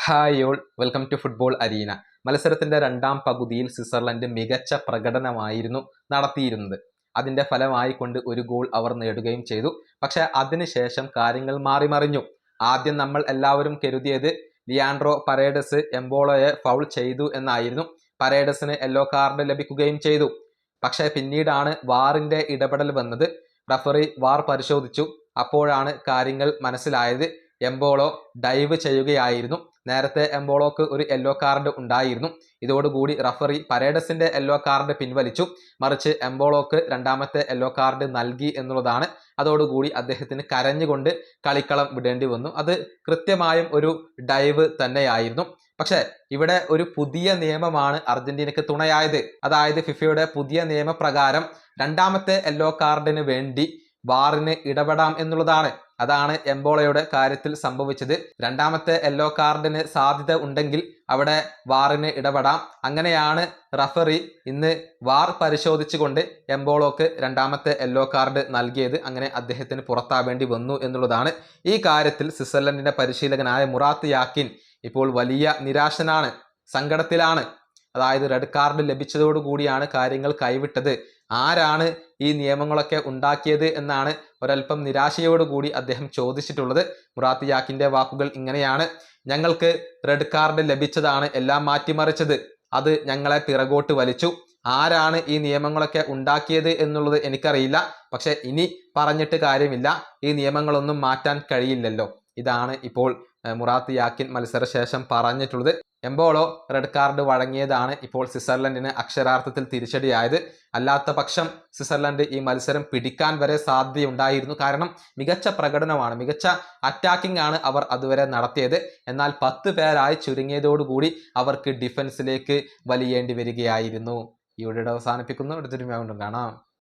Hi all, welcome to football arena. മത്സരത്തിന്റെ രണ്ടാം പകുതിയിൽ സ്വിറ്റ്സർലൻഡ് മികച്ച പ്രകടനമായിരുന്നു നടത്തിയിരുന്നത്. അതിന്റെ ഫലമായിക്കൊണ്ട് ഒരു ഗോൾ അവർ നേടുകയും ചെയ്തു. പക്ഷെ അതിനുശേഷം കാര്യങ്ങൾ മാറിമറിഞ്ഞു. ആദ്യം നമ്മൾ എല്ലാവരും കരുതിയത് ലിയാൻഡ്രോ പരേഡസ് എംബോളോയെ ഫൗൾ ചെയ്തു എന്നായിരുന്നു. പരേഡസിന് യെല്ലോ കാർഡ് ലഭിക്കുകയും ചെയ്തു. പക്ഷെ പിന്നീടാണ് വാറിന്റെ ഇടപെടൽ വന്നത്. റഫറി വാർ പരിശോധിച്ചു. അപ്പോഴാണ് കാര്യങ്ങൾ മനസ്സിലായത്. എംബോളോ ഡൈവ് ചെയ്യുകയായിരുന്നു. നേരത്തെ എംബോളോക്ക് ഒരു യെല്ലോ കാർഡ് ഉണ്ടായിരുന്നു. ഇതോടുകൂടി റഫറി പരേഡസിന്റെ യെല്ലോ കാർഡ് പിൻവലിച്ചു. മറിച്ച് എംബോളോക്ക് രണ്ടാമത്തെ യെല്ലോ കാർഡ് നൽകി എന്നുള്ളതാണ്. അതോടുകൂടി അദ്ദേഹത്തിന് കരഞ്ഞുകൊണ്ട് കളിക്കളം വിടേണ്ടി വന്നു. അത് കൃത്യമായും ഒരു ഡൈവ് തന്നെയായിരുന്നു. പക്ഷേ ഇവിടെ ഒരു പുതിയ നിയമമാണ് അർജന്റീനക്ക് തുണയായത്. അതായത് ഫിഫയുടെ പുതിയ നിയമപ്രകാരം രണ്ടാമത്തെ യെല്ലോ കാർഡിന് വേണ്ടി വാറിന് ഇടപെടാം എന്നുള്ളതാണ്. അതാണ് എംബോളയുടെ കാര്യത്തിൽ സംഭവിച്ചത്. രണ്ടാമത്തെ യെല്ലോ കാർഡിന് സാധ്യത ഉണ്ടെങ്കിൽ അവിടെ വാറിന് ഇടപെടാം. അങ്ങനെയാണ് റഫറി ഇന്ന് വാർ പരിശോധിച്ചുകൊണ്ട് എംബോളോക്ക് രണ്ടാമത്തെ യെല്ലോ കാർഡ് നൽകിയത്. അങ്ങനെ അദ്ദേഹത്തിന് പുറത്താവേണ്ടി വന്നു എന്നുള്ളതാണ്. ഈ കാര്യത്തിൽ സ്വിറ്റ്സർലൻഡിന്റെ പരിശീലകനായ മുറാത്ത് യാക്കിൻ ഇപ്പോൾ വലിയ നിരാശനാണ്, സങ്കടത്തിലാണ്. അതായത് റെഡ് കാർഡ് ലഭിച്ചതോടുകൂടിയാണ് കാര്യങ്ങൾ കൈവിട്ടത്. ആരാണ് ഈ നിയമങ്ങളൊക്കെ ഉണ്ടാക്കിയത് എന്നാണ് ഒരൽപ്പം നിരാശയോടുകൂടി അദ്ദേഹം ചോദിച്ചിട്ടുള്ളത്. മുറാത്ത് യാക്കിന്റെ വാക്കുകൾ ഇങ്ങനെയാണ്: ഞങ്ങൾക്ക് റെഡ് കാർഡ് ലഭിച്ചതാണ് എല്ലാം മാറ്റിമറിച്ചത്. അത് ഞങ്ങളെ പിറകോട്ട് വലിച്ചു. ആരാണ് ഈ നിയമങ്ങളൊക്കെ ഉണ്ടാക്കിയത് എന്നുള്ളത് എനിക്കറിയില്ല. പക്ഷെ ഇനി പറഞ്ഞിട്ട് കാര്യമില്ല, ഈ നിയമങ്ങളൊന്നും മാറ്റാൻ കഴിയില്ലല്ലോ. ഇതാണ് ഇപ്പോൾ മുറാത്ത് യാക്കിൻ മത്സരശേഷം പറഞ്ഞിട്ടുള്ളത്. എംബോളോ റെഡ് കാർഡ് വഴങ്ങിയതാണ് ഇപ്പോൾ സ്വിറ്റ്സർലൻഡിന് അക്ഷരാർത്ഥത്തിൽ തിരിച്ചടിയായത്. അല്ലാത്ത പക്ഷം സ്വിറ്റ്സർലൻഡ് ഈ മത്സരം പിടിക്കാൻ വരെ സാധ്യതയുണ്ടായിരുന്നു. കാരണം മികച്ച പ്രകടനമാണ്, മികച്ച അറ്റാക്കിംഗ് ആണ് അവർ അതുവരെ നടത്തിയത്. എന്നാൽ 10 പേരായി ചുരുങ്ങിയതോടുകൂടി അവർക്ക് ഡിഫൻസിലേക്ക് വലിയേണ്ടി വരികയായിരുന്നു. ഈ വീഡിയോ അവസാനിപ്പിക്കുന്നു. അടുത്തൊരു വീണ്ടും കാണാം.